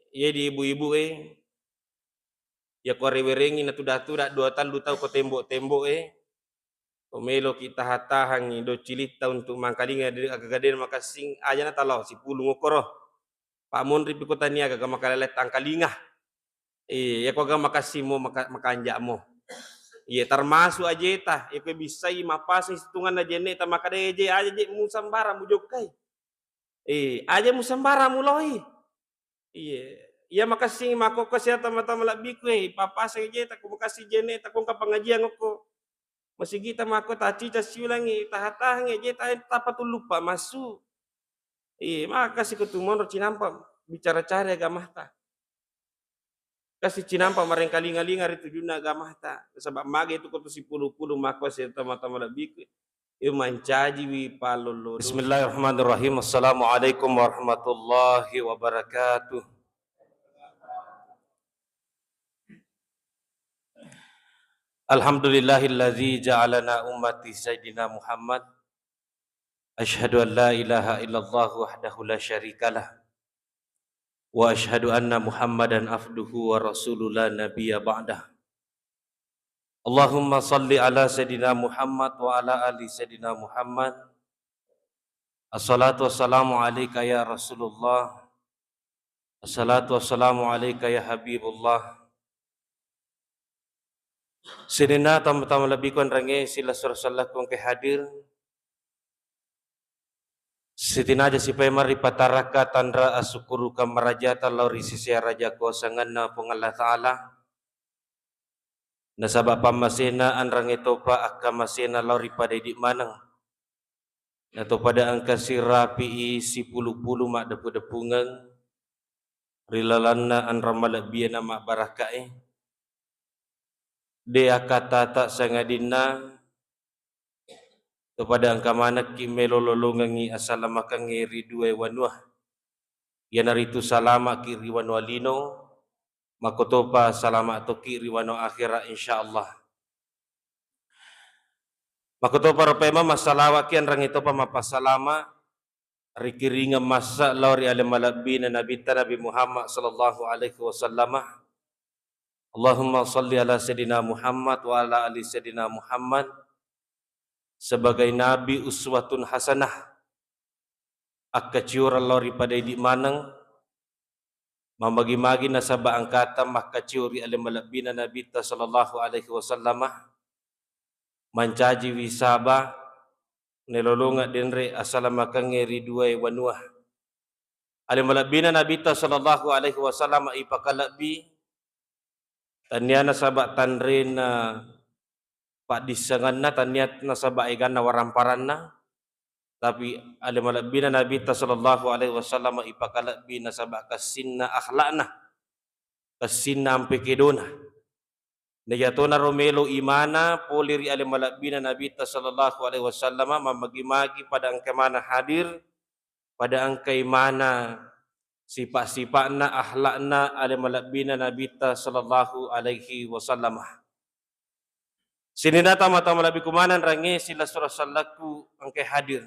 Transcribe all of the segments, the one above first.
Ye di ibu-ibu ya ko rewerengi na tuda-tuda dua talu tau ko tembok-tembok Omelo kita hatahan do cilita untuk mangkalinga de agagaden makasing aja na talo si pulu ngokoro. Pak Monri pi kota niaga ga makalelet angkalinga. Ya ko ga makasih mo makanja mo. Iya termasuk ajeta, ya ko bisa mapasing situngan na jene ta makadeje aja je musambara mujokai. Aja musambara muloi. Iya. Iya makasih mako kesehatan mata malabiku papasing je ta ko makasih jene ta ko pengajian ngoko. Masih kita mako tacica siulangi tahatahange je tapa tu lupa masuk. Maka kasih ketumon cinampa bicara cari agama ta. Kasih cinampa mareng kalinga-linga itu juna agama ta. Sebab mage itu kutu si pulu-pulu mako si tama-tama lebih. Mancaji wi palolo. Bismillahirrahmanirrahim. Assalamualaikum warahmatullahi wabarakatuh. Alhamdulillahilladzi ja'alana ummati sayyidina Muhammad. Asyhadu an la ilaha illallah wahdahu la syarikalah. Wa asyhadu anna Muhammadan abduhu wa rasuluhu la nabiyya ba'dah. Allahumma salli ala sayyidina Muhammad wa ala ali sayyidina Muhammad. Assalatu wassalamu alayka ya Rasulullah. Assalatu wassalamu alayka ya Habibullah. Sinina tamu-tamu lebih kon range sila sursallah kong ke hadir. Sitinaja si pemari pataraka tandra asukuru kamarajata lauri sisi raja ko sangan na Allah Ta'ala. Nasabak pamasena anrang ito pa akamasena lauri pada di manang. Nato pada angka si rapi si pulu-pulu mak depu-depungan. Rilalanna anrang malakbiana mak barakae. Dia kata tak sangadina kepada angka mana ki melololongangi asalamakangi ridue wanuah yana ritu salama ki riwanu alino makotopa salama to ki riwanu akhirah insyaallah makotopa ropema masalawa ki anrang ito pa mapasalama rikiringa masa lauri alim malabina nabi Muhammad sallallahu alaihi wasallam. Allahumma salli ala sayyidina Muhammad wa ala ali sayyidina Muhammad sebagai nabi uswatun hasanah akaciur lori pada di manang mamagi-magi nasaba angkata makaciuri alim malabina nabi sallallahu alaihi wasallam mancaji wisaba nelolonga denre asalamakange riduai wanuah alim malabina nabi sallallahu alaihi wasallam ipakalabi tanyana sabak tanrena pak disanganna tanyat nasabak igana waramparanna tapi alim malabina nabi sallallahu alaihi wasallam ipakalabi nasabak kasinna akhlakna kasinna ampekedona nejatona romelo imana poliri alim malabina nabi sallallahu alaihi wasallam mamagi-magi pada angka mana hadir pada angka imana sifat-sifatna akhlakna alim malabina nabi sallallahu alaihi wasallam. Sini data mata malabi kumanan rangi sila surah sallaku angke hadir.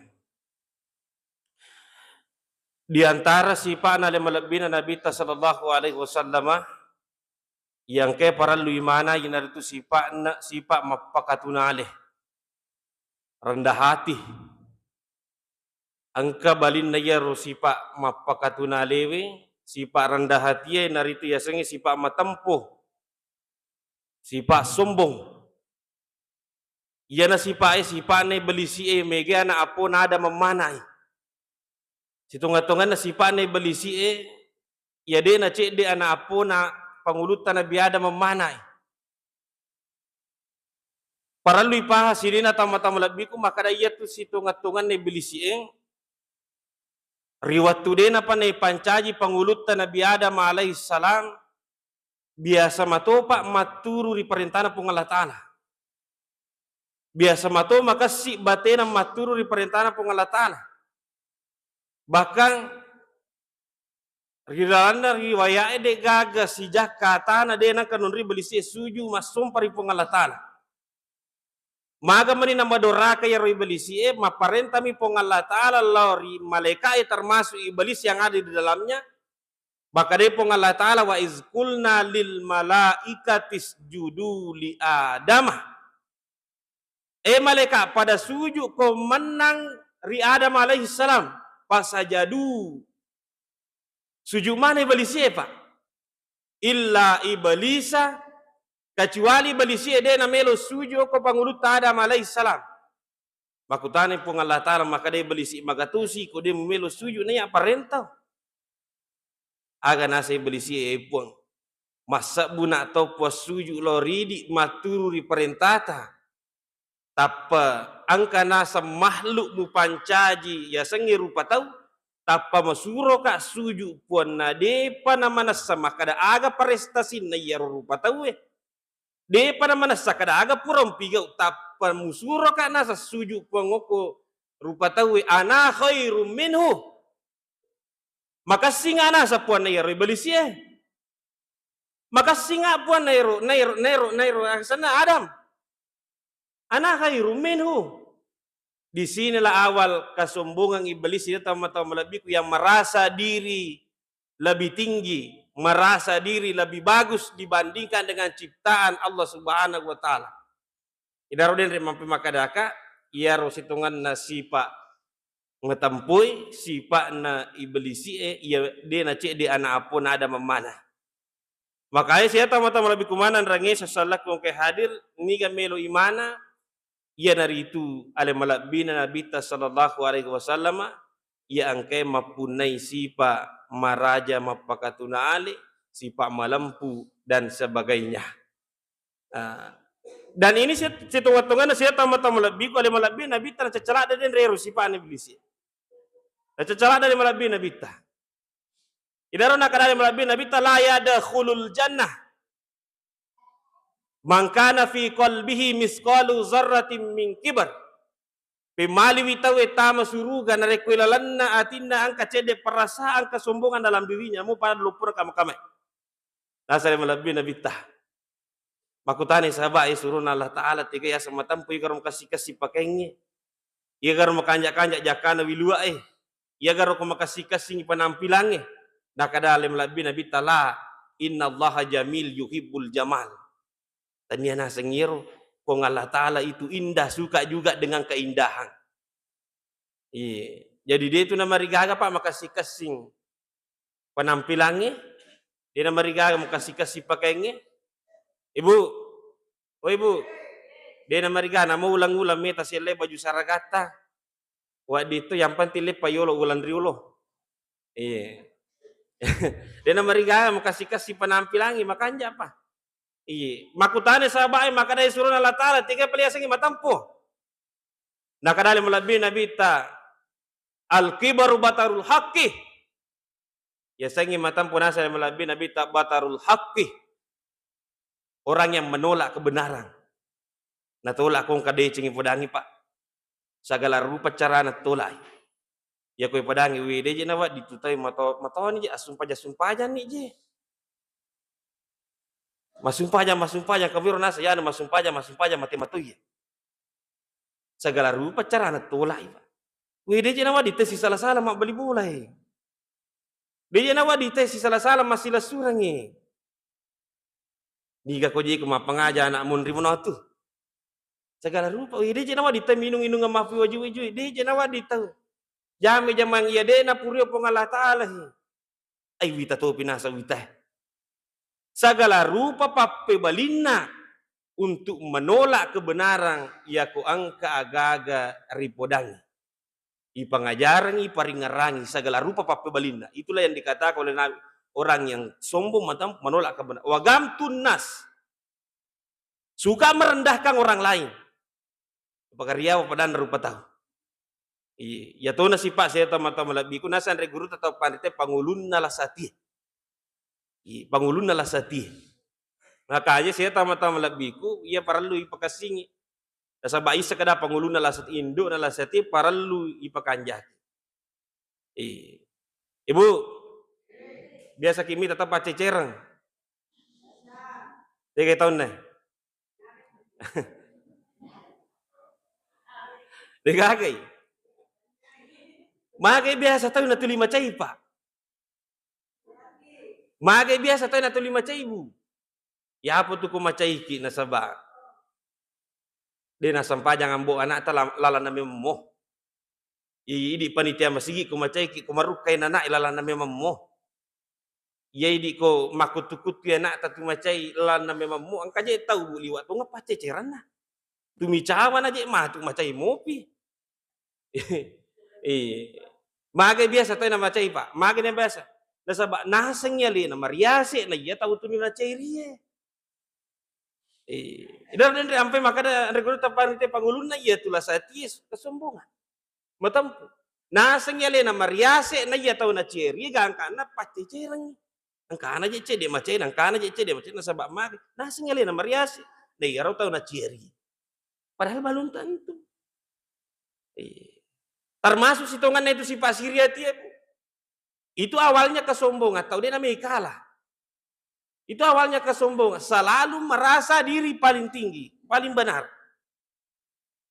Di antara sifat alim malabina nabi sallallahu alaihi wasallam yang ke para luimana yang itu sifat mapakatuna alih rendah hati. Angka balin naya sifat mapakatuna lewe sifat rendah hati naritu yasengi sifat matempuh sifat sombong. Yana sifat ne belisi mege ana apo nada memanai. Situnga-tunga na sifat ne belisi ya de na cek de ana apo na pangulutan na biada memanai. Para lui paha sirina tama-tama labiku maka da iya tu situnga-tunga ne belisi riwatu de na pa ne pancaji pangulutan na biada alaihi salam biasa matopa maturu di perintah pung Allah Ta'ala. Biasa mato maka si batena maturu di perintah pung Allah Ta'ala. Bahkan rilana riwayat de gaga si jakatana de na kanunri belisi suju masum pari pung Allah Ta'ala. Maga mani nama doraka ya roi belisi maparenta mi pung Allah Ta'ala lori malaikat termasuk iblis yang ada di dalamnya Maka dia pun Allah Ta'ala wa izkulna lil malaikatis judu li Adamah. Malaikat pada sujud kau menang ri Adam alaihi salam. Pasajadu. Sujud mana iblis Pak? Illa iblisa, kecuali iblis dia na melo sujud kau pangulut Adam alaihi salam. Makutane pun Allah Ta'ala maka dia iblis magatusi ko dia melo sujud na ya parentau. Aga nasa iblis pun masa buna atau puas sujud loridi maturi perintata. Tapa angka nasa makhluk mu pancaji ya sengi rupa tau tapa masuro ka suju puan na depa na manasa makada aga prestasi na iya rupa tau depa na manasa kada aga purang pigau tapa musuro ka nasa suju puan ngoko rupa tau ana khairum minhu maka singa nasa puan na iya ribelis maka singa puan nairo sana Adam ana khairum minhu. Di sinilah awal kesombongan iblis itu tahu-tahu melebihi yang merasa diri lebih tinggi, merasa diri lebih bagus dibandingkan dengan ciptaan Allah Subhanahu wa taala. Idarodin remampi makadaka ia rositungan na sipa ngetempui sipa na iblisi ia dia na cek di anak apun ada memana. Makanya saya tahu-tahu lebih kumanan rangi sesalah kong ke hadir ni melo imana ia dari itu ale malabina Nabi sallallahu alaihi wasallam ia angkai mapunai sipa maraja mapakatuna ale sipa malampu dan sebagainya. Dan ini saya tunggu-tunggu saya tahu-tahu lebih ale malabina Nabi tan cecela dan reru sipa iblis. Cecela dari malabina Nabi ta. Idaro nak ada malabina Nabi ta la yadkhulul jannah. Mangkana fi qalbihi misqalu zarratin min kibar. Pemali witawe tama suruga na rekwelalanna atinna angka cede perasaan kesombongan dalam dirinya mu pada lupur kama-kama. Nasale malabi nabi tah. Makutani sahabat surun Allah Ta'ala tiga ya sama tampu igarum kasih-kasih pakainya. Ia garum makanjak-kanjak jakana wilua Ia garum makasih-kasih penampilannya. Nah kadale malabi nabi ta'ala inna allaha jamil yuhibbul jamal. Tanya na sengiro kong Allah Ta'ala itu indah, suka juga dengan keindahan. Iya. Jadi dia itu nama rigaga Pak makasih-kasih penampilannya. Dia nama rigaga makasih-kasih pakainya. Ibu, oh ibu, dia nama rigaga nama ulang-ulang meta sele baju saragata. Waktu itu yang penting lepa yolo ulan riulo. Iya. Dia nama rigaga makasih-kasih penampilannya makanya apa? Iya, makutane sahabat maka dari surun Allah Ta'ala tiga peliasangi matampu. Nah kadali melabih Nabi ta al-kibaru batarul haqqi. Ya sangi matampu nasa melabih Nabi ta batarul haqqi. Orang yang menolak kebenaran. Nah tolak kong kadai cengi podangi Pak. Segala rupa cara na tolak. Ya koi podangi wede je nawa ditutai mato ni je sumpah ni je. Masumpaja kabiru nasa ya masumpaja mati ya. Segala rupa cara na tolak Pak. Wede je nawa ditesi salah-salah mak beli bulai. Dia nawa ditesi salah-salah masih lasurangi. Diga ko je ko mapangaja anak mun rimono tu. Segala rupa wede je nawa ditesi minung-inung mafi waju-waju. Dia je nawa ditau. Jami jamang iya de na purio pong Allah Ta'ala. Ay wita to pinasa wita. Segala rupa pape balina untuk menolak kebenaran ya ko angka agaga ripodangi. Ipangajaran iparingarangi segala rupa pape balina. Itulah yang dikatakan oleh orang yang sombong macam menolak kebenaran. Wagam tunnas. Suka merendahkan orang lain. Pagariaw padan rupa tahu. Ya to na si Pak saya tama-tama labi ko nasan re guru tatau panite pangulun na lasati. Pangulun na lasati. Makanya saya tama-tama labi ko ia perlu ipakasingi. Sa bai sekada pangulun na lasat indo na lasati perlu ipakanjak. Ibu biasa kimi tetap pacecereng. 3 tahun na. Degagay. Makanya biasa tahu na tuli macay Pak. Magai biasa tayo na tuli macaibu. Yapo tu ko macaiki na saba. Di na sampajang ambo anak ta lala na memmo. Idi panitia masigi ko macaiki ko marukay na na ilala na memmo. Yai ko makutukut ya nak tatu macai lala na memmo. Ang kaje tahu bu liwat tu ngapa ceceran na. Tumicawan aja mah tu macai mopi. Magai biasa tayo na macai pak. Magai na biasa. Nasaba nasang yali na mariasi na iya tahu tu ni macai rie. Dan ampai makada regular taparite pangulun na iya tulah saties kesombongan. Matampu. Nasang yali na mariase na iya tahu na ceri gangkana pacecerang. Angkana je cede macai, angkana je cede macai na sabak mag. Nasang yali na mariase na iya tahu na ceri. Padahal belum tentu. Termasuk sitongan itu si Pasiria tiap. Itu awalnya kesombongan, tahu dia namanya kalah. Itu awalnya kesombongan, selalu merasa diri paling tinggi, paling benar.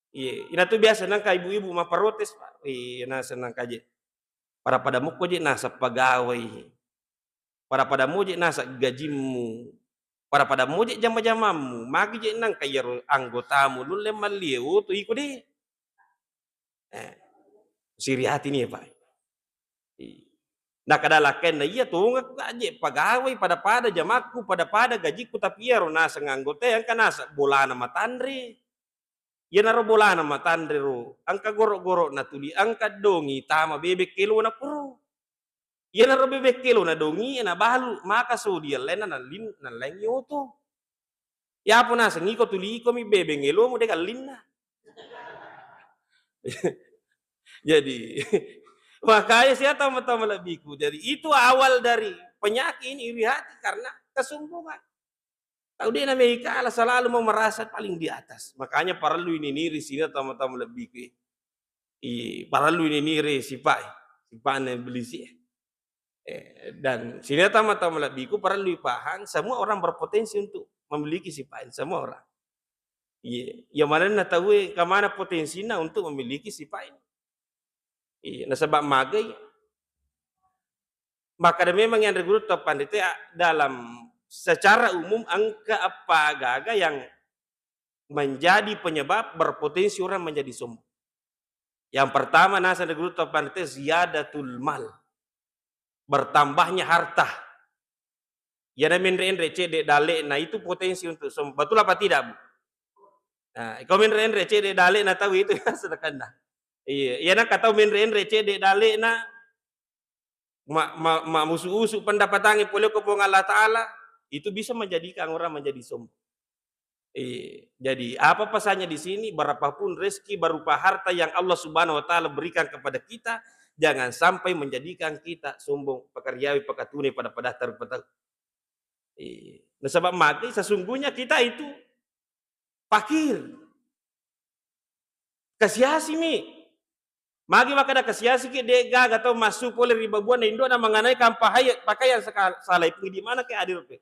Iya, itu biasa nangka ibu-ibu mah protes, Pak. Iya, nah senang kaje. Pada muko je nasa pegawai. Pada moje nasa gajimu. Pada moje jama-jamamu, magi je nang kaya anggotamu, lu lemah liu tu ikut deh. Siri hati nih, Pak. Nah kadalaken na iya tunga aja pegawai pada jamaku pada gajiku tapi ya rona senganggota yang kanasa bola nama tandri ya naro bola nama tandri ro angka gorok na tuli angka dongi tama bebek kilo na puro ya naro bebek kilo na dongi na balu maka so dia lena na lin na lengi oto ya pun nasa ngiko tuli ko mi bebek ngelo mo deka linna jadi makanya saya tahu lebihku. Jadi itu awal dari penyakit ini iri hati karena kesombongan. Tahu dia Amerika selalu mau merasa paling di atas. Makanya perlu ini niri sini tamu lebihku. Perlu ini niri si Pak beli sih. Dan sini tamu lebihku perlu paham semua orang berpotensi untuk memiliki si Pak semua orang. Yang mana tahu kemana potensinya untuk memiliki si Pak ini. Nasabak magai maka memang yang regurut pandita dalam secara umum angka apa gaga yang menjadi penyebab berpotensi orang menjadi sombong. Yang pertama nasa regurut pandita ziyadatul mal, bertambahnya harta. Ya namanya receh dale, nah itu potensi untuk sombong. Betul apa tidak, Bu? Nah, komen receh dale, nah tahu itu ya sedekah. Iya nak kata menren receh de dale na musuh pendapatannya boleh kepong Allah Ta'ala itu bisa menjadikan orang menjadi sombong. Jadi apa pesannya di sini? Berapapun rezeki berupa harta yang Allah Subhanahu Wa Ta'ala berikan kepada kita, jangan sampai menjadikan kita sombong, pekerjawi, pekatune pada daftar. Nah, sebab mati sesungguhnya kita itu fakir, kasiasi mi. Magi makada kasiasi ke dega atau masuk oleh ribabuan Indo na mengenai pakaian salah itu di mana ke adil pe.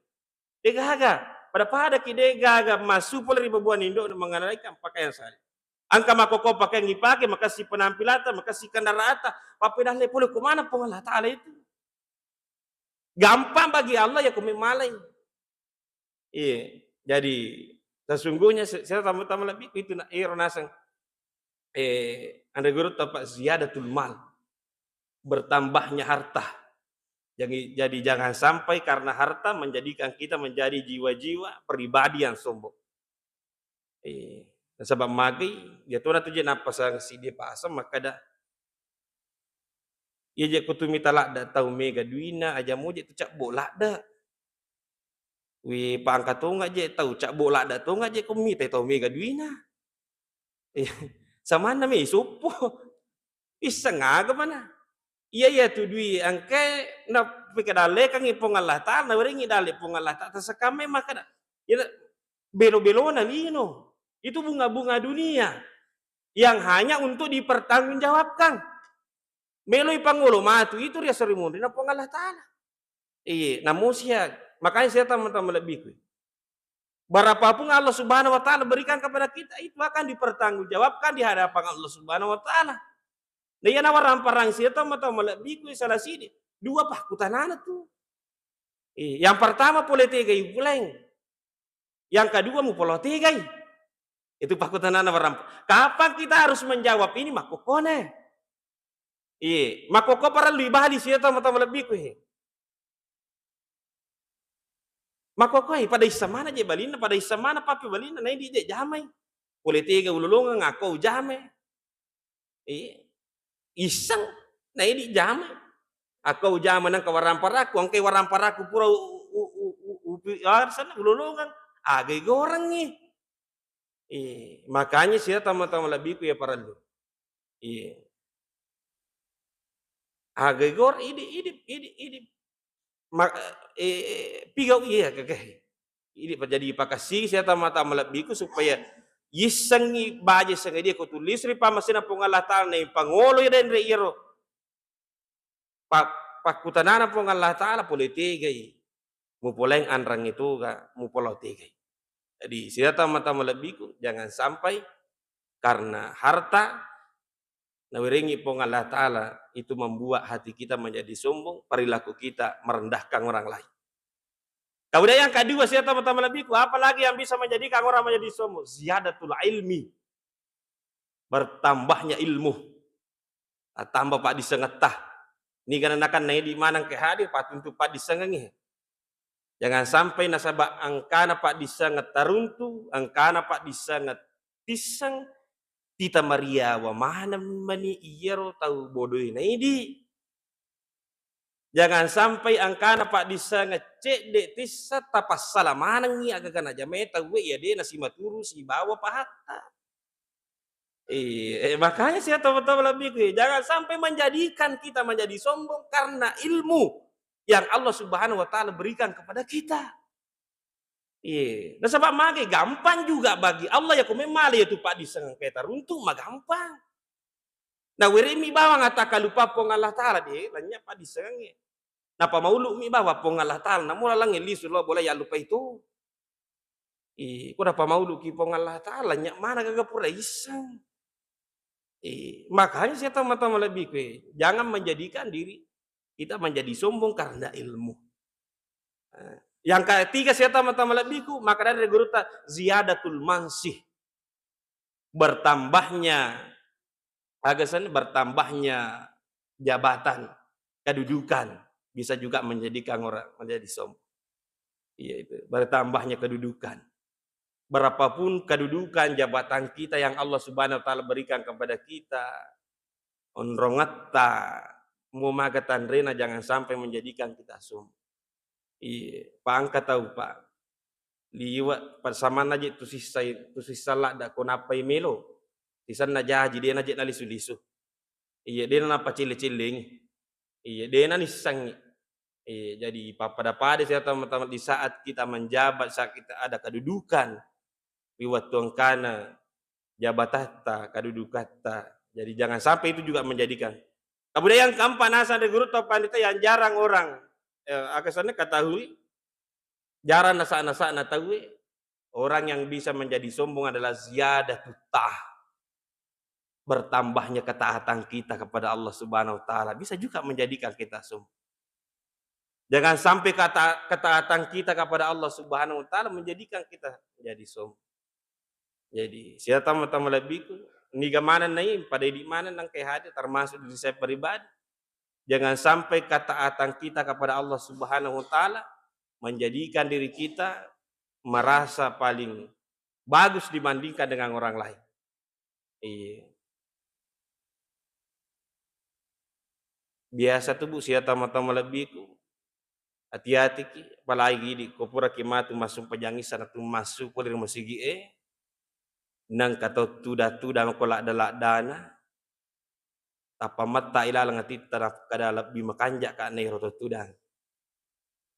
Dega pada ke dega masuk oleh ribabuan Indo na mengenai pakaian salah. Angka makoko pakai ngipake maka si penampilata maka si kandarata papedah le pole kemana pengalah Ta'ala itu. Gampang bagi Allah ya kumimalai. Iya, jadi sesungguhnya saya tamu-tamu lebih itu na nasang anda guru tapak ziyadatul mal, bertambahnya harta. Jadi jangan sampai karena harta menjadikan kita menjadi jiwa-jiwa pribadi yang sombong. Sebab magi ya tuh tu je napa sang si dia pasam maka dah ia je kutumi talak dah tahu mega duina aja mu je tu cak bolak dah. Wi pangkat tu ngak je tahu cak bolak dah tu ngak je kumi tahu mega duina. Sama na may supo. Isa nga mana? Iya tu dui angke na pikadale kang ipong Allah Ta'ala na waring idale pong Allah Ta'ala sa kami maka belo-belo na lino. Itu bunga-bunga dunia yang hanya untuk dipertanggungjawabkan. Meloy pangulo matu itu dia serimun na pong Allah Ta'ala. Namun siya makanya saya teman-teman lebih berapapun Allah Subhanahu Wa Ta'ala berikan kepada kita itu akan dipertanggungjawabkan di hadapan Allah Subhanahu Wa Ta'ala. Nah ya nawar ramparang siya teman-teman lebih salah sini dua pakutanana tuh. Yang pertama boleh tegai puleng. Yang kedua mau polo tegai. Itu pakutanana barang. Kapan kita harus menjawab ini makokone? Makoko para libah di siya tama-tama lebih ko. Makoko pada isa mana je balina, pada isa mana papi balina na hindi je jamay. Boleh tega ululungan ako jamay. Isang na hindi jamay. Ako jaman ng kawaramparaku, ang kay waramparaku pura sana ululungan. Agay gorang makanya siya tama-tama lebih ko ya para lu. Agay gorang ini pigaw iya kagay. Ini jadi pakasih siya tama-tama lebih ko supaya isang baje sa dia ko tulis ri pamasina po nga latal na pangulo yan ri iro. Pakutanana po nga Allah Ta'ala politigay. Mupuleng anrang itu mupolotigay. Jadi sila tama-tama lebih ko, jangan sampai karena harta nawiringi po nga Allah Ta'ala itu membuat hati kita menjadi sombong, perilaku kita merendahkan orang lain. Kemudian yang kedua sila tama-tama lebih ko, apalagi yang bisa menjadikan orang menjadi sombong? Ziyadatul ilmi. Bertambahnya ilmu. Tambah pak disengetah. Ini gananakan na di manang kehadir patuntu pak disengengi. Jangan sampai nasabak angkana pak disenget taruntu, angkana pak disenget pisang, tita Maria wa mana mani iyero tahu bodoh ini. Jangan sampai angkana pak disenget cek de tisa tapas salah manang ni agak kana jameta we ya de nasi maturu si bawa pahata. Makanya saya tahu-tahu lebih jangan sampai menjadikan kita menjadi sombong karena ilmu yang Allah Subhanahu wa Ta'ala berikan kepada kita. Nah sebab mage gampang juga bagi Allah ya kumemali itu pak diseng kita runtuh mah gampang. Nah wirimi bawa ngata kalupa pong Allah Ta'ala deh lanya pak diseng. Napa maulu mi bawa pong Allah Ta'ala namun lang lisu lo boleh ya lupa itu. Kau napa maulu ki pong Allah Ta'ala nyak mana kagak pura iseng. Makanya saya tama-tama lebih jangan menjadikan diri kita menjadi sombong karena ilmu. Yang ketiga saya tama-tama lebih maka dari guru ziyadatul mansih, bertambahnya jabatan, kedudukan bisa juga menjadikan orang menjadi sombong. Itu bertambahnya kedudukan. Berapapun kedudukan jabatan kita yang Allah Subhanahu wa Ta'ala berikan kepada kita, onrongatta mau magatan rena jangan sampai menjadikan kita sombong. Pak angkat tahu pak, liwat bersama naji tu sisa lah dak konapa imelo, sisa najaji dia najik nali sulisu, dia napa cile-ciling, dia nani sang, jadi pada saya teman-teman di saat kita menjabat, saat kita ada kedudukan, liwat tuangkana jabatata kedudukata, jadi jangan sampai itu juga menjadikan. Kemudian yang keempat nasa de guru topan itu yang jarang orang akasannya ketahui, jarang nasa tahu orang yang bisa menjadi sombong adalah ziyadatut bertambahnya ketaatan kita kepada Allah Subhanahu wa Ta'ala bisa juga menjadikan kita sombong. Jangan sampai ketaatan kita kepada Allah Subhanahu wa Ta'ala menjadikan kita menjadi sombong. Jadi saya tama-tama lebih nigamana nai pada di mana nang kehadi termasuk diri saya pribadi. Jangan sampai ketaatan kita kepada Allah Subhanahu wa Ta'ala menjadikan diri kita merasa paling bagus dibandingkan dengan orang lain. Biasa tuh bu saya tama-tama lebih hati-hati ki apalagi di kopura kimatu masuk pejangisan atau masuk kulir masigi nang kata tuda kolak dalak dana tapa mata ilalang ati taraf kada lebih makanjak ka nei roto tudang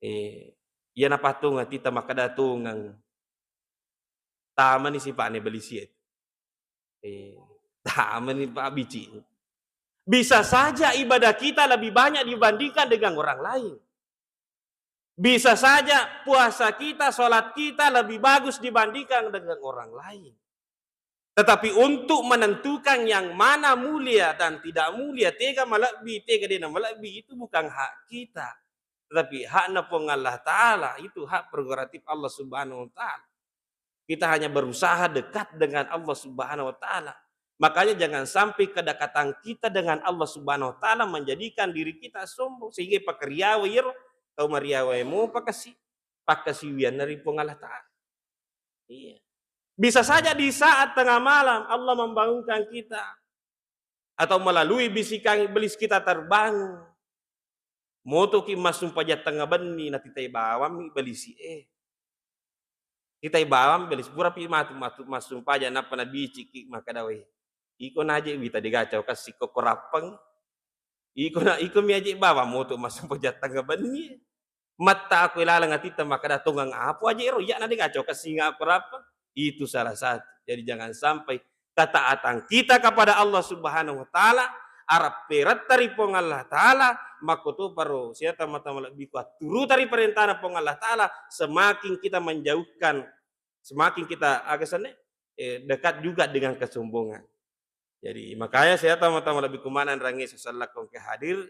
iya na patung ati makada tungang tama ni si pak ne belisiet tama ni pak bici bisa saja ibadah kita lebih banyak dibandingkan dengan orang lain. Bisa saja puasa kita, sholat kita lebih bagus dibandingkan dengan orang lain. Tetapi untuk menentukan yang mana mulia dan tidak mulia, tega malakbi, tega dena malakbi, itu bukan hak kita. Tetapi hakna pun Allah Ta'ala, itu hak prerogatif Allah Subhanahu wa Ta'ala. Kita hanya berusaha dekat dengan Allah Subhanahu wa Ta'ala. Makanya jangan sampai kedekatan kita dengan Allah Subhanahu wa Ta'ala menjadikan diri kita sombong sehingga pakariawa iro kau mariawa mo pakasiwian dari pun Allah Ta'ala. Iya. Bisa saja di saat tengah malam Allah membangunkan kita atau melalui bisikan belis kita terbangun. Moto ki masum pajat tengah beni nanti tay bawam belisi kita bawam belis pura pi matu masum pajat napa na bici ki maka dawe iko naje wita digacau kasih kokorapang iko mi aje bawam moto masum pajat tengah beni mata aku ilalang atita maka datungang apa aja ero ya na digacau kasih ngapa rapang itu salah satu. Jadi jangan sampai ketaatan kita kepada Allah Subhanahu wa Ta'ala arab perat dari pong Allah Ta'ala makoto paro siya tama-tama lebih kuat turu dari perintah pong Allah Ta'ala semakin kita menjauhkan semakin kita agasannya dekat juga dengan kesombongan. Jadi makanya saya tama-tama lebih kumanan rangi sesalakong kehadir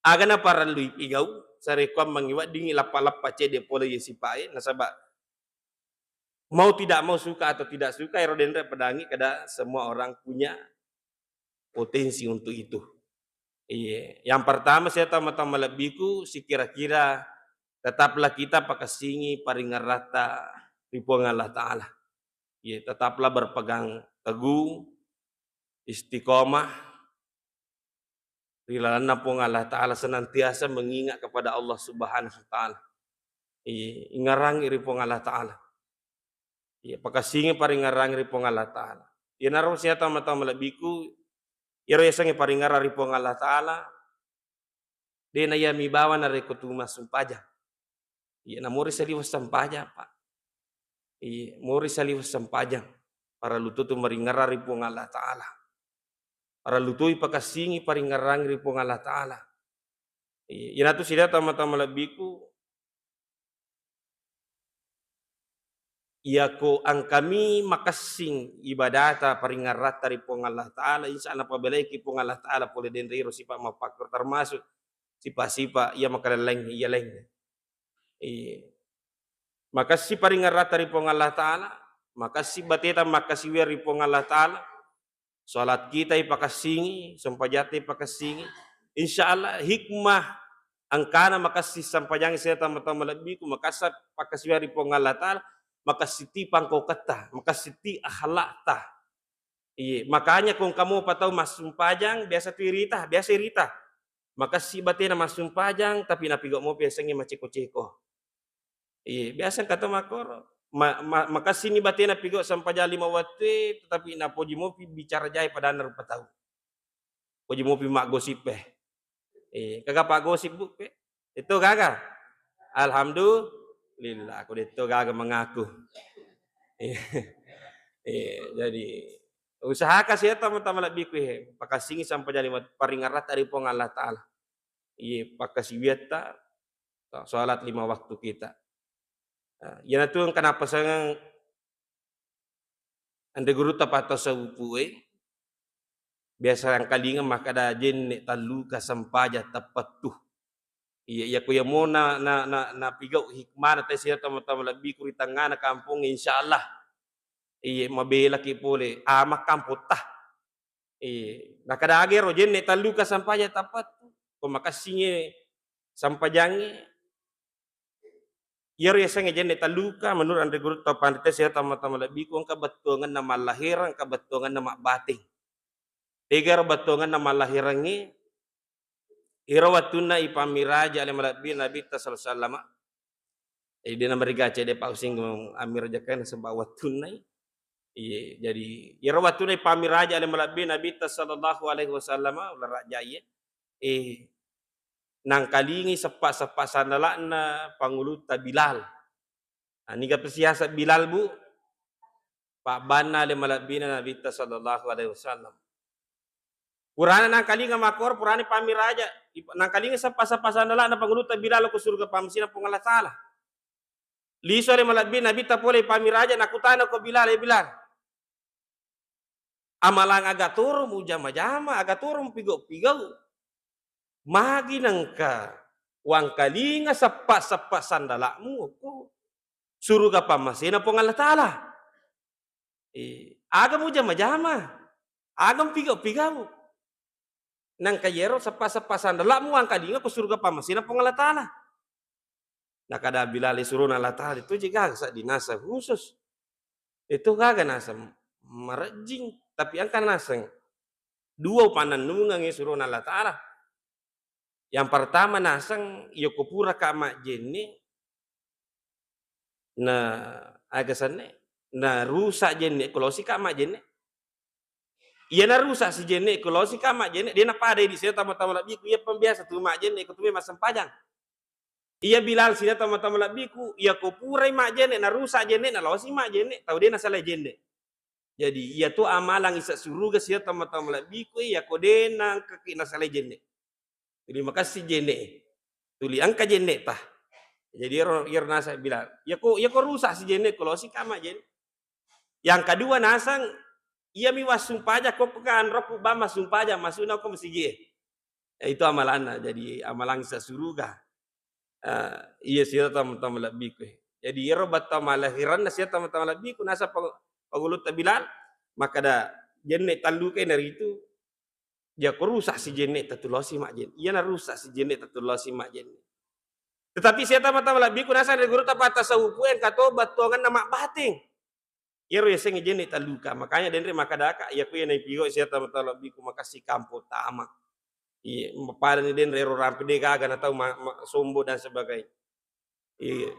agana para lui igau sarekwam mangiwat dingi lapa-lapa cede pole yesipae nasaba mau tidak mau suka atau tidak suka erodendra pedangi kada semua orang punya potensi untuk itu. Iya. Yang pertama saya tama-tama lebihku si kira-kira tetaplah kita pakasingi paringan rata ripuang Allah Ta'ala. Iya, tetaplah berpegang teguh, istiqomah, rilana pun Allah Ta'ala senantiasa mengingat kepada Allah Subhanahu wa Ta'ala. Iya, ingarang ripuang Allah Ta'ala. Iya, pakasingi paringan ripuang Allah Ta'ala. Iya, naruh saya tama-tama lebihku iro yasange paringara ripong Allah Ta'ala de na yami bawa na rekotuma sumpaja iya na muri saliwas sampaja pak iya muri saliwas sampaja para lututu maringara ripong Allah Ta'ala para lutui pakasingi paringarang ripong Allah Ta'ala iya na tu sida tama-tama lebiku Iako ang kami makasing ibadata paringarat dari pong Allah Ta'ala insya Allah pabeleki pong Allah Ta'ala pole denriro sipa mapakor termasuk sipa-sipa ia makaleleng iya leng makasih paringarat dari pong Allah Ta'ala makasih bateta makasih weri pong Allah Ta'ala salat kita ipakasingi sampajati ipakasingi insya Allah hikmah angkana makasih sampajang saya tama-tama lebih ku makasih pakasih weri pong Allah Ta'ala maka siti pangkau kata, maka siti akhlak tah. Iya, makanya kung kamu patau masum pajang biasa tirita, biasa irita. Maka si batena masum pajang tapi napigo mo biasanya maceko-ceko. Iya, biasa kata makor. Maka sini batena pigo sampaja 5 waktu tetapi napoji mo bicara jay pada rupa tahu. Poji mo mak gosip Iya, kagak pak gosip bu Itu kagak. Alhamdulillah, aku itu gagal mengaku. Jadi usahakan saya teman-teman lebih kuih pakasingi sampai jadi paringarat dari pong Allah Ta'ala. Iya pakasih biata sholat 5 waktu kita. Ya itu kenapa saya ande guru tapato sa upue biasa yang kalinga makada jen talu kasampaja tepat tuh. Iya kuya mo na pigaw hikmah na tayo tama-tama lebih kuri tangga na kampung insyaallah. Iya mabela ki pole amak kampot tah. Iya nakadage ro jen talu ka sampaya tapat. Kung makasinge sampajangi iya ro yasange jen talu ka menurut andre guru tapan tayo tama-tama lebih kung kabatungan na malahiran kabatungan na mabating. Tiga batungan na malahirangi irawatuna ipamiraja ale malabi nabi sallallahu alaihi dia namariga cede pausing amir jakan sebab watuna jadi irawatuna ipamiraja ale malabi nabi sallallahu alaihi wasallam ulah raja nang kalingi sepak-sepak sanalana panguluta Bilal ani ka siasat Bilal bu pak bana ale malabi nabi sallallahu alaihi wasallam Purana nang kalinga makor purani pamiraja nang kalinga sapa-sapa sanala na panguluta Bilal ko surga pamsina pong Allah Ta'ala. Liso le malabi nabi tapole pamiraja nakutana ko Bilal Bilal. Amalang agaturo mu jama-jama agaturo mu pigo-pigo. magi nangka wang kalinga sapa-sapa sandalakmu ko suruh ka pamasina pong Allah Ta'ala. Agam mo jama-jama, agam pigaw-pigaw. Nang kayero sapa-sapa sandalakmu wang kalinga ko suruh ka pamasina pong Allah Ta'ala. Nakada bilali suruh Allah Ta'ala itu juga sa dinasa khusus. Itu kagak nasa marajing, tapi angka nasang dua pananungan yang suruh Allah Ta'ala. Yang pertama nasang yokopura ka mak jeni na agasanne na rusak jeni kalau si ka mak jeni. Iya na rusak si jeni kalau si ka mak jeni dia na pada di sini tama-tama labiku iya pembiasa tu mak jeni ko tume masam pajang. Iya bilal sini tama-tama labiku iya ko purai mak jeni na rusak jeni na losi mak jeni tahu dia na salah jeni. Jadi iya tu amalang isa suruga sia tama-tama labiku iya ko dena kaki na salah jeni. Terima kasih jene. Tuli angka jene tah. Jadi yer nasa bilang, ya kok rusak si jene kalau si kama jene. Yang kedua nasang, iya mi wasumpaja kok kan roku bama sumpaja masuna kok mesti gie. Ya, itu amalan jadi amalan sa suruga. Iya sih tam lebih ku. Jadi yer batta malahiran sia tam lebih ku nasa pangulut bilal maka da jene talu ke dari itu ya ko rusak si jene tatulosi mak jene. Iya na rusak si jene tatulosi mak jene. Tetapi saya tama-tama labi ku nasa guru tapata sa upuen katobat tuangan nama bating. Iro ya sing jene taluka. Makanya denre makadaka ya ku na ipigo saya tama-tama labi ku makasi kampo tama. Iya, pada ni denre ro rampe de gaga na tau sombo dan sebagainya. Iya.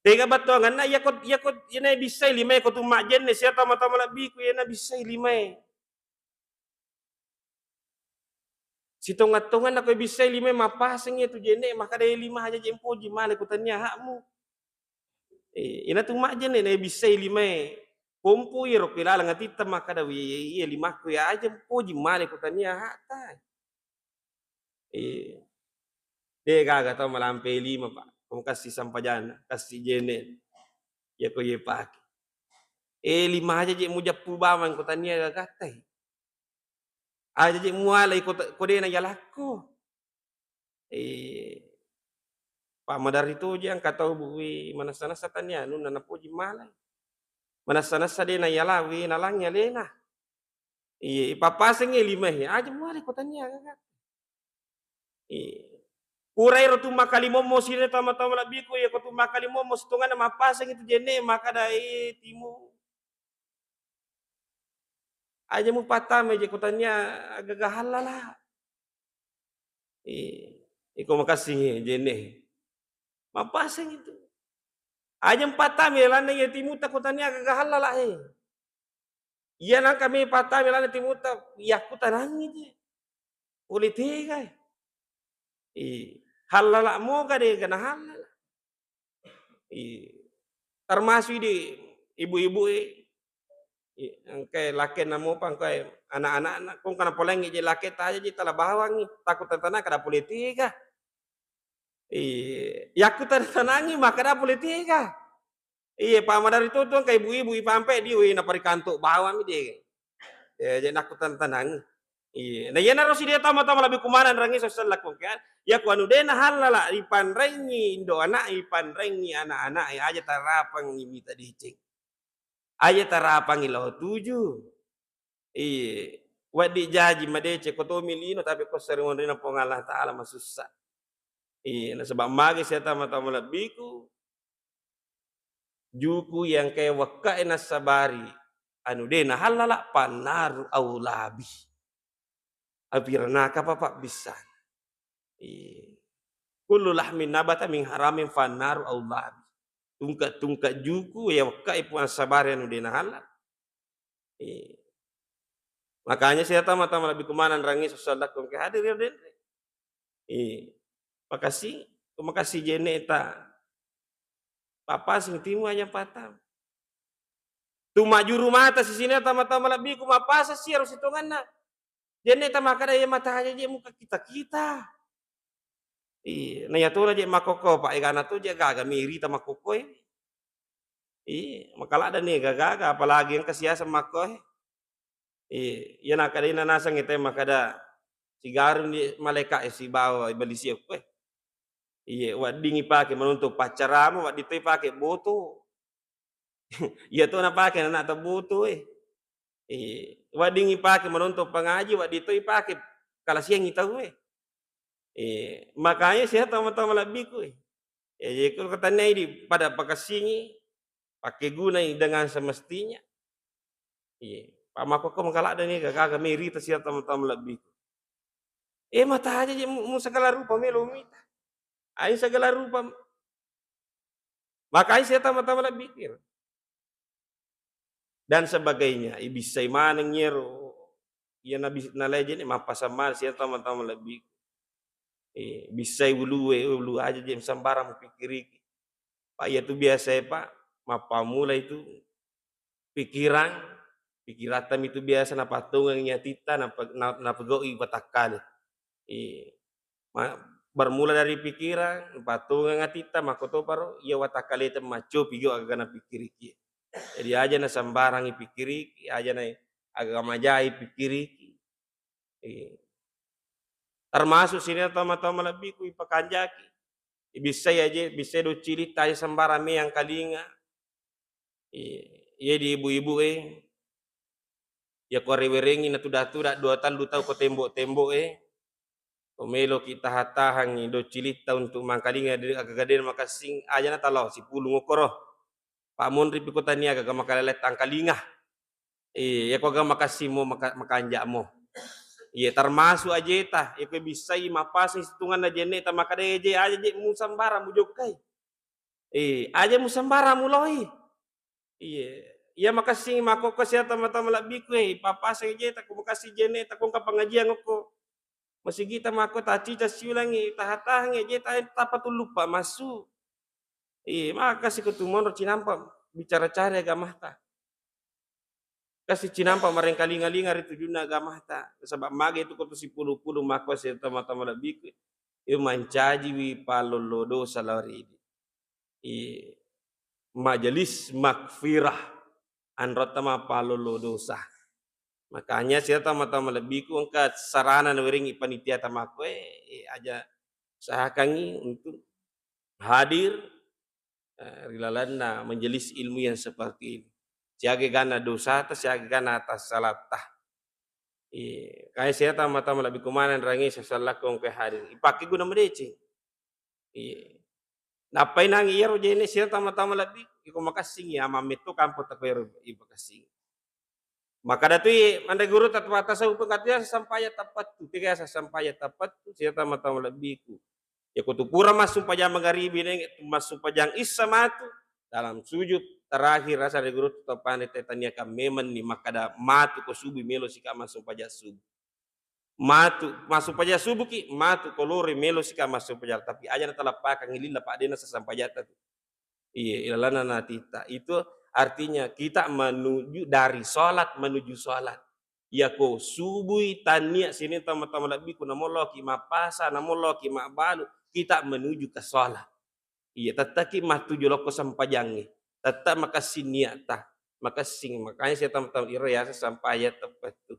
Tega batuangan na ya ko na bisa lima ko tu mak jene saya tama-tama labi ku ya na bisa lima. Si tongat-tongan ako bisa lima mapasang itu jene maka dari lima aja jempo gimana kutanya hakmu. Ina tu mak jene na bisa lima. Pompo iro kilala ngatita maka dawi iya lima ku ya aja po gimana kutanya hak. Dia gaga tau malampe lima pak. Kung kasih sampajana kasih jene. Ya ko ye pak. Lima aja je mujapu baman kutanya gagatay. Aja je mualay ko de na yalako. Pamadar itu aja ang kataw buwi manasa-nasa tanya nun na napuji malay. Manasa-nasa de na yalawi na lang yalena. Ipapasang lima aja mualay ko tanya gagat. Kurai ro tu makalimomo sine tama-tama labi ko ya ko tu makalimomo setungan na mapasang itu jene maka dai timu. Aja mu patame je ko tanya agagahala lah. Iko makasih jene. Mapasang itu. Aja patame lana ya timuta ko tanya agagahala lah Iya nang kami patame lana timuta ya ko tanangi je. Politika. Halala mo ka de kana halala. Termasuk di ibu-ibu angke laki namo pang kay anak-anak kung kana polengi je laki taja je tala bawang takut tanah kada politika. Yaku tanangi maka da politika. Pamadar itu tuh kay ibu-ibu ipampe di na parikanto bawang de. Jadi aku tanangi. Na yana ro si dia tama-tama labi kumanan rangi sosial lakukan. Ya ku anu dena halala ipanrengi indo anak ipanrengi anak-anak aja tarapang imita dicing. Aja tarapang ilau 7. Wadi jaji madece ko to milino tapi ko sering na po Allah Ta'ala masusah. Na sebab magi saya tama-tama labiku juku yang kay wakka na sabari anu dena halala panaru aulabi. Abirna ka papa bisa. Kullu lahmin nabata min haramin fannaru aulabi. Tungka juku ya wakka ipu asabari anu dena halal. Makanya saya tama-tama lebih kumanan rangi sosadak kong hadir ya den. Makasih jene eta. Papa sing timu aja patam. Tu maju rumah atas sini tama-tama lebih kumapasa sih harus hitungan na. Jene eta maka daya mata aja je muka kita. Na ya tu aja makoko pak igana tu je gaga miri ta makoko makala ada nih gaga apalagi yang kasiasa makko. Yan akadina nasang ite makada si garun di maleka si bawa beli siap iya wadingi pake menuntuk pacaramu wadi toi pake boto iya tuh na pake na ta boto wadingi pake menuntuk pengaji wadi toi pake kalasiang itau makanya saya tama-tama lebih jadi kalau katanya ini pada pakasingi pakai guna dengan semestinya iya pak mako ko mangkala ada nih kagak meri ta sia tama-tama lebih mata aja mu segala rupa melo mita aing segala rupa makanya saya tama-tama lebih pikir dan sebagainya bisa mana nyero ya nabi na legend mapasaman sia tama-tama lebih bisa ulu aja jem sambarang pikiri pak ya itu biasa ya pak mapamula itu pikiran pikiratam itu biasa na patungan nyatita na pegoi batakali bermula dari pikiran patungan ngatita makoto paro ia watakali itu maco pigo agak na pikiri jadi aja na sambarang pikiri aja na agak majai pikiri termasuk sini tama-tama lebih ku ipakanjaki bisa aja bisa do ciri tay sambarang me yang kalinga iya di ibu-ibu ya ko rewerengi na tuda-tuda dua tal tau ko tembok-tembok Omelo kita hatahangi do cilita untuk mangkalinga di agagaden makasing aja na talo si pulung okoro Pak Mondri pikota ni agaga makalele tangkalinga ya ko aga makasimo makanja mo iya termasuk aja ta ya ko bisa mapasing situngan na jene ta makadeje aja je musambara mujokai aja musambara muloi iya iya makasing makoko sia tama-tama labi ko papasing je ta ko makasih jene ta ko kapangajian ko masih kita mako taci siulangi tahatangi je tapa tu lupa masuk maka kasih ketumon ro cinampa bicara cari agama ta kasih cinampa mareng kalinga-linga itu juna agama ta sebab mage itu kotu si pulu-pulu mako si tama-tama lebih mancaji wi palolodo salari majelis makfirah anrotama palolodo sah makanya saya tama-tama lebih ku angkat sarana naweringi panitia tamako aja sahakangi untuk hadir rilalana menjelis ilmu yang seperti ini siage gana dosa ta siage gana atas salatah kaya saya tama-tama lebih kumanan rangi sesalah kong ke hadir ipake guna medece napai nangi iro jene saya tama-tama lebih iko makasing ya mameto kampo takwero ipakasing maka datu anda guru tatwata sa upengkatnya sampaya tapat tu tiga sampaya tapat tu siya tama-tama lebih ku ya kutupura masuk pajang magharibi neng masuk pajang isa matu dalam sujud terakhir rasa de guru topane tetania ka memen ni makada matu ko subuh melo sika masuk pajang subuh matu masuk pajang subuh ki matu kolore melo sika masuk pajang tapi aja na talapakan ngilila pak dena sasampayata tu iya ilalana natita itu artinya kita menuju dari sholat menuju sholat. Ya ko subuh tania sini tama-tama lebih kuna moloki mapasa na moloki mabalu kita menuju ke sholat. Iya tataki mah tujuh loko sampajangi. Tetap makasih niata makasih makanya saya tama-tama iraya sampai ya tepat tu.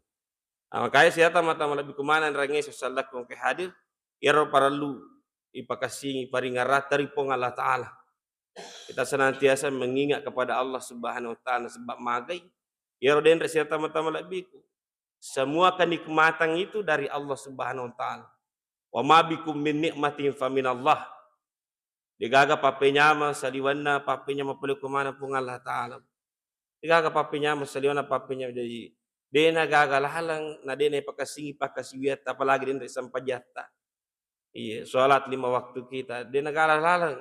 Makanya saya tama-tama lebih kemana rangai sesalah kong ke hadir iro paralu ipakasih paringarat dari pong Allah Ta'ala. Kita senantiasa mengingat kepada Allah Subhanahu wa taala sebab magai ya roden sia tama-tama lebih semua kenikmatan itu dari Allah Subhanahu wa taala. Wa ma bikum min nikmatin fa minallah. Digaga papenya ma saliwanna papenya mapelu kumana pung Allah taala. Digaga papenya ma saliwanna papenya jadi dena gagal halang na dena pakasiwiat apalagi dena sampajata. Iya, salat 5 waktu kita dena gagal halang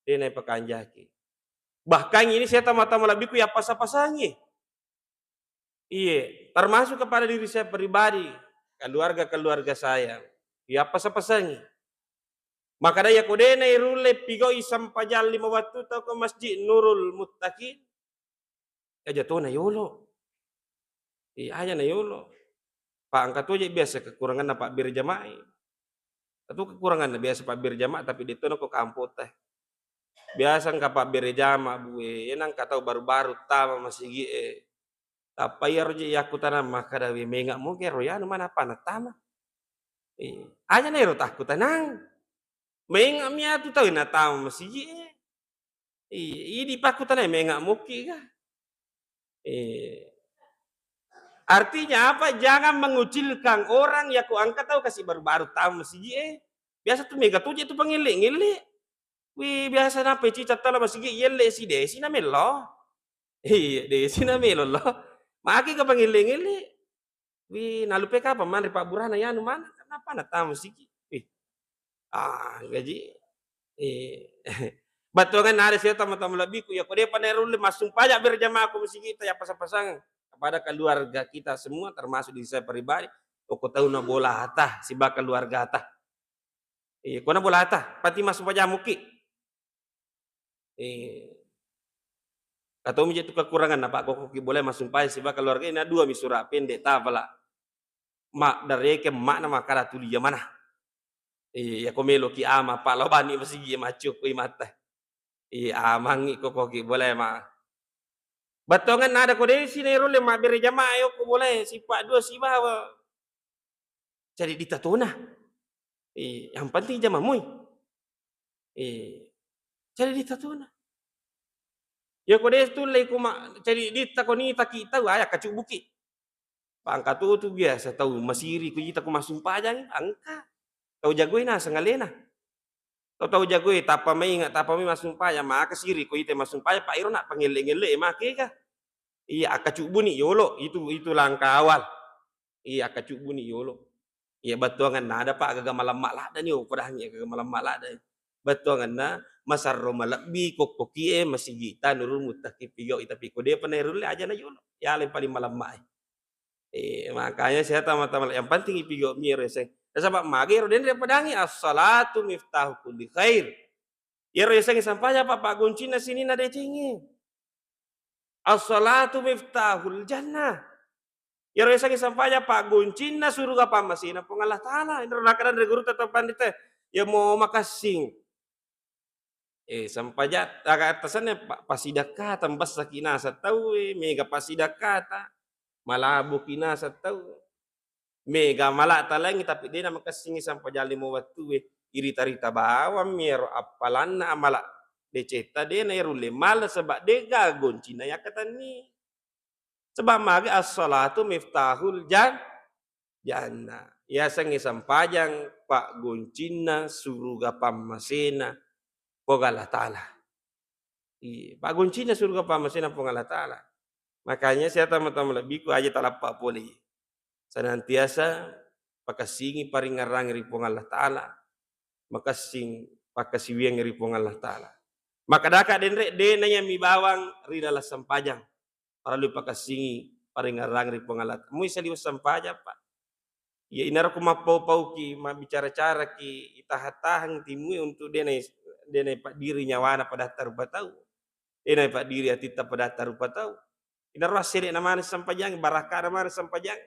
dena pakanjaki. Bahkan ini saya tama-tama lebih ku ya pasang-pasangi. Iya, termasuk kepada diri saya pribadi, keluarga-keluarga saya. Ya pasang-pasangi. Maka daya kodena irule pigo isam pajal 5 waktu tau ke masjid Nurul Muttaqin. Ya jatuh na yolo. Iya aja na yolo. Pak angkat aja biasa kekurangan na Pak Bir Jamaah. Atau kekurangan na biasa Pak Bir Jamaah tapi ditono kok kampot teh. Biasa nggak Pak Bir Jamaah buwe, enang katau baru-baru tama masih apa ya roji yaku tanam maka dawi menga mungkin roya mana apa tama Aja na ero takut tanang. Menga mia tu tahu na tahu masiji. Idi paku tanai menga muki ka. Artinya apa? Jangan mengucilkan orang yang ku angkat tahu kasih baru-baru tahu masiji. Biasa tuh mega tuh itu pengile-ngile. Wih biasa na pe cicat tala masigi yelle si desi na melo. Iya desi na melo lo. Maki ka pangile-ngile. Wih nalupe ka paman ri Pak Burhana ya anu mana? Kenapa na tahu masigi? Wih. Gaji. Batongan ada saya tama-tama lebih ku ya kode panerule masung pajak berjamaah aku masigi kita ya pasang-pasang kepada keluarga kita semua termasuk di saya pribadi. Oko tahu na bola hata si bakal keluarga hata. Kona bola hata pati masuk pajak muki. Atau menjadi kekurangan apa kok boleh masuk pajak si bakal keluarga ini dua misura pendek tabala. Mak dari ke mak nama kara tuli mana? Ya komelo ki ama pak lo bani masigi macuk kui mata. Amangi kok boleh mah. Batongan nada kode sini rule mak beri jamaah yo ko boleh si pak dua si bawa. Jadi ditatuna. Yang penting jamaah mui. Jadi ditatuna. Ya kode tu lei kuma jadi ditakoni kita aya kacuk buki. Pangka tu biasa tahu masiri ku kita ku masung pajang angka. Tahu jagoi na sangalena. Tahu jagoi tapa mai masung pajang maka siri ku ite masung pajang Pak Iro nak pangele-ngele make ka. Akacuk buni yolo itu langkah awal. Akacuk buni yolo. Batuangan na ada Pak gaga malam mak dan yo padahnya gaga malam mak dan. Batuangan na masarro malabi kokie masigita nurul mutakipiyo tapi ko dia panerul aja na yolo. Ya lain paling malam mak. Makanya saya tama-tama yang penting ipigo mire se. Sabab magero den padangi as-salatu miftahu kulli khair. Ya reseng sampaya Pak Guncina sini na decingi. As-salatu miftahul jannah. Ya reseng sampaya Pak Guncina surga pamasina pong Allah Ta'ala. Neraka dan guru tetap pandita. Ya mau makasing. Sampaya atasannya Pak pasidakah tambas sakina tahu mega pasidakah malabu kina tahu mega malak talangi tapi dia nama kasingi sampai jali mau waktu iri-tarita bawa miro apalanna amalak deceta dia na irule mal sebab dia gagon Cina ya kata ni sebab magi as-salatu miftahul jannah ya sangi sampajang Pak Goncina suruga pamasena pogala ta'ala. Pak Goncina suruga pamasena pogala ta'ala. Makanya saya tama-tama lebih ku aja talapak boleh. Senantiasa pakasingi paringarang ripong Allah Ta'ala. Makasing pakasiwiang ripong Allah Ta'ala. Maka daka den nanya mi bawang ridala sampajang. Para lu pakasingi paringarang ripong Allah Ta'ala. Mui saliwas sampajang Pak. Ya inara ku mapau-pau ki bicara-cara ki itahang timui untuk denai Pak diri nyawana pada tarupa tahu. Denai Pak diri atita pada tarupa tahu. Inara sere namanya sampajang barakah namanya sampajang.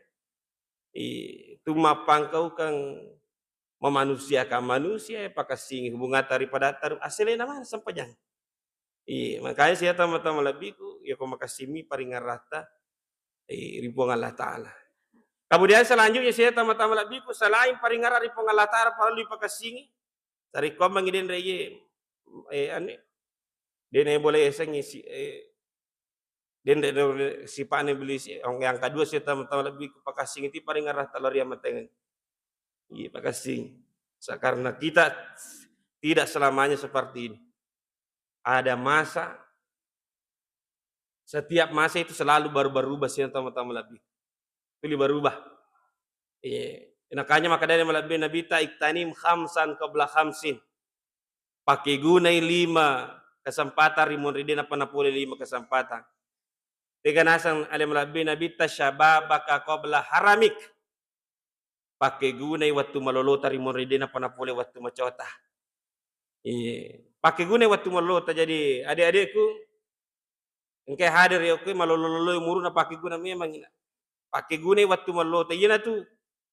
Itu mapangkau kang memanusiakan manusia pakasing hubungan daripada taruh asalnya namanya sampajang. Makanya saya tama-tama lebih ku ya kau makasimi paringan rata ribuan Allah Ta'ala. Kemudian selanjutnya saya tama-tama lebih ku selain paringan ribuan Allah Ta'ala perlu dipakasingi dari kau mengidin reye ane dia boleh sengi si pane beli yang kedua saya tama-tama lebih ku pakasing itu paringan rata lari amatengan. Pakasing. Karena kita tidak selamanya seperti ini. Ada masa, setiap masa itu selalu berubah sih tama-tama lebih. Pilih berubah. Makanya maka dari melebih Nabi ta iktanim khamsan qabla khamsin. Pakai gunai 5 kesempatan rimun ridina panapuli 5 kesempatan. Tiga nasan ale melebih Nabi ta syababaka qabla haramik. Pakai gunai waktu malolota rimun ridina panapuli waktu macota. Pakai gunai waktu malolota jadi adik-adikku engke hadir ya oke malololo muruna pakai guna memang pakai gunai waktu malolota iya tuh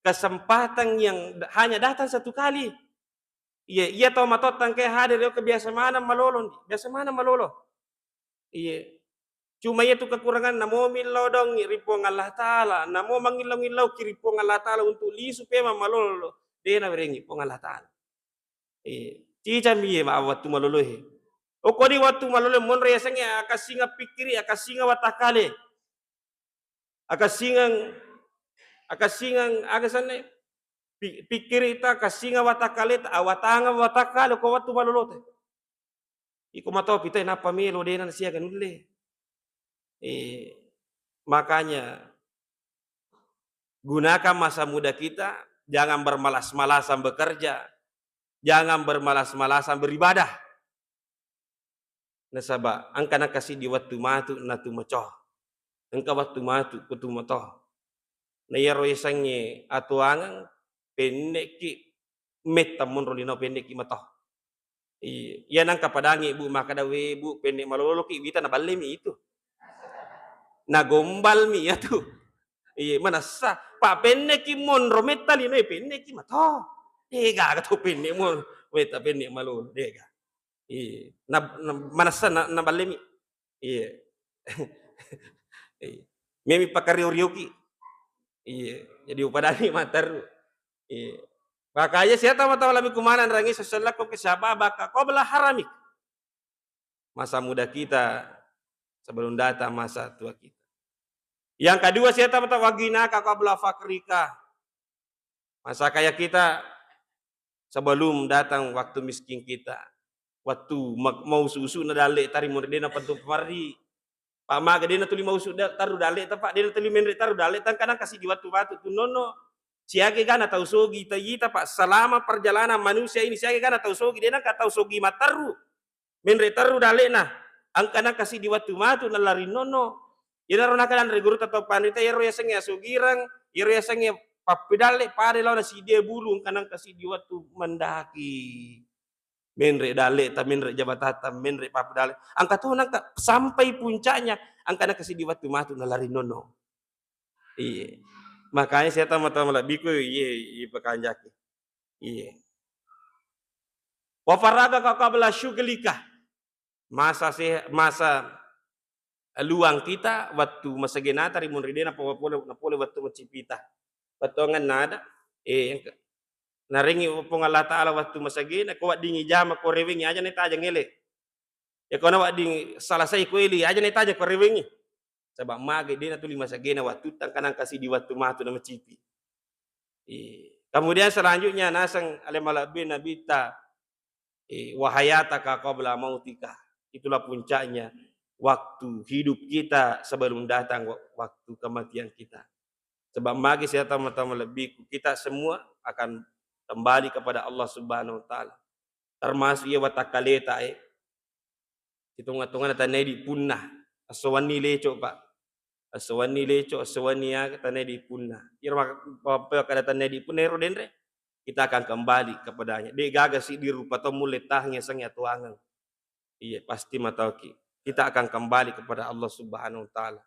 kesempatan yang hanya datang satu kali. Iya tahu matotang ke hadir ya biasa mana malolo. Cuma itu kekurangan namo milau dong ripong Allah Ta'ala. Namo mangilau-ngilau kiripong Allah Ta'ala untuk lisu pema malolo. dena berengi pong Allah Ta'ala. Cica miye ma waktu malolohe. O kodi waktu malolohe mon resenge akasinga pikiri, akasinga watakale. Akasingang akasane pikiri ita akasinga watakale awatanga watakale ko waktu malolote. Iko matau pita na pamilo dena sia ganulle. Makanya gunakan masa muda kita, jangan bermalas-malasan bekerja, jangan bermalas-malasan beribadah. Nasaba, angka nakasi di waktu matu natu macoh. Angka waktu matu kutu matoh. Nayaro yasangye atuangan pendek ki metamun rolino pendek ki matoh. Iya nangka padangi bu maka dawe bu pendek malolo ki wita na balemi itu. Na gombal mi ya tu. Iya mana sah pak pendek ki mon rometa lino pendek ki matoh. Dega ka tu pendek mon weta pendek malolo dega. Iya, manasa na balemi. Iya. Memi pakariu-riuki. Iya, jadi upadani mataru. Iya. Makanya saya tahu lebih kumanan rangi sesuatu ke siapa baka kau belah haramik. Masa muda kita sebelum datang masa tua kita. Yang kedua saya tahu wagina kau belah fakrika. Masa kaya kita sebelum datang waktu miskin kita. Waktu mau susu na dale tari mordena pantu pemari. Pak maga dena tuli mau sudah taru dale pak dena tuli menre taru dale tan kadang kasih di waktu tu nono. Siage gana tahu sogi kita pak selama perjalanan manusia ini siage gana tahu sogi dena ka tahu sogi mataru. Menre taru dale nah. Angkana kasih di waktu matu na lari nono. Ira rona kadan reguru atau panita yero yasenge asugirang, yero yasenge papidale pare lawan si dia bulu angkana kasih di waktu mendaki. Menre dale ta menre jabatata menre papdale angka tuh nangka sampai puncaknya angka nak kasih di waktu matu na lari nono. Iya, makanya saya tahu biku iya pekanjaki. Iya, wafaraga kakabla syuglika masa luang kita waktu masa genata rimun ridena napole waktu macipita batongan nada naringi upong Allah Ta'ala waktu masagina ko dingi jama ko rewengi aja neta aja ngele ya kona ding salasai ko ili aja neta aja ko rewengi sabab mage dina tuli masagina waktu tangkanang kasih di waktu matu na macipi. Kemudian selanjutnya nasang alemalabi nabita wahayata ka qabla mautika, itulah puncaknya waktu hidup kita sebelum datang waktu kematian kita. Sebab mage saya tahu lebih kita semua akan kembali kepada Allah Subhanahu wa taala. Termasuk ia watakaleta hitung-hitungan tanai di punah. Aswani leco Pak. Aswani leco aswani ya tanai di punah. Irma apa kada tanai di punah denre kita akan kembali kepadanya. Dia gagas di rupa temu letahnya sangnya tuangan. Iya pasti matauki. Kita akan kembali kepada Allah Subhanahu wa taala.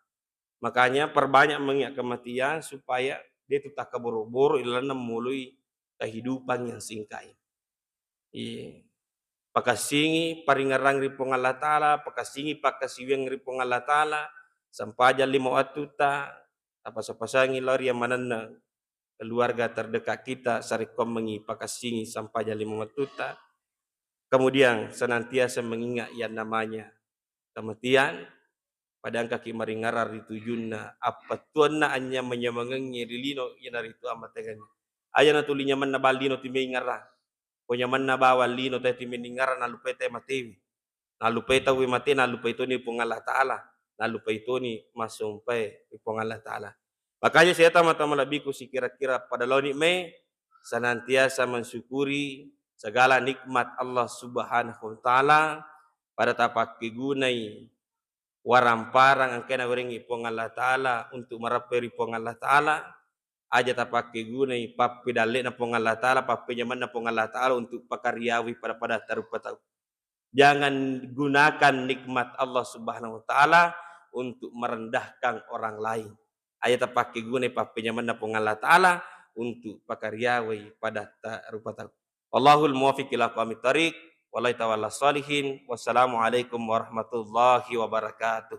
Makanya perbanyak mengingat kematian supaya dia tetap kaburu-buru ilana mulai kehidupan yang singkai. Iya. Pakasingi paringarang ripong Allah Ta'ala, pakasingi pakasiweng ripong Allah Ta'ala, sampaja 5 watuta, apa-sapasangi lari yang manana keluarga terdekat kita, sarikom mengi pakasingi sampaja 5 watuta. Kemudian senantiasa mengingat yang namanya kematian, padang kaki maringarar ditujunna, apa tuanna anya menyamangengi rilino yanar itu amat teganya. Ayana tulinya man nabalino timingara. Konya man nabawa lino ta timingara na lupete matewi. Na lupeta wi mate na lupeto ni pong Allah Taala. Na lupeto ni masumpai pong Allah Taala. Makanya saya tama-tama lebih ku si kira-kira pada loni me senantiasa mensyukuri segala nikmat Allah Subhanahu wa taala pada tapak kegunai waramparang ang kena weringi pong Allah Taala untuk meraperi pong Allah Taala. Aja tak pakai guna papi dalek na pong Allah Ta'ala, papi nyaman na pong Allah Ta'ala untuk pakaryawi pada tarupatau. Jangan gunakan nikmat Allah Subhanahu wa taala untuk merendahkan orang lain. Aja tak pakai guna papi nyaman na pong Allah Ta'ala untuk pakaryawi pada tarupatau. Wallahul muwaffiq ila aqwamit thariq, wallahi tawalla salihin. Wassalamualaikum warahmatullahi wabarakatuh.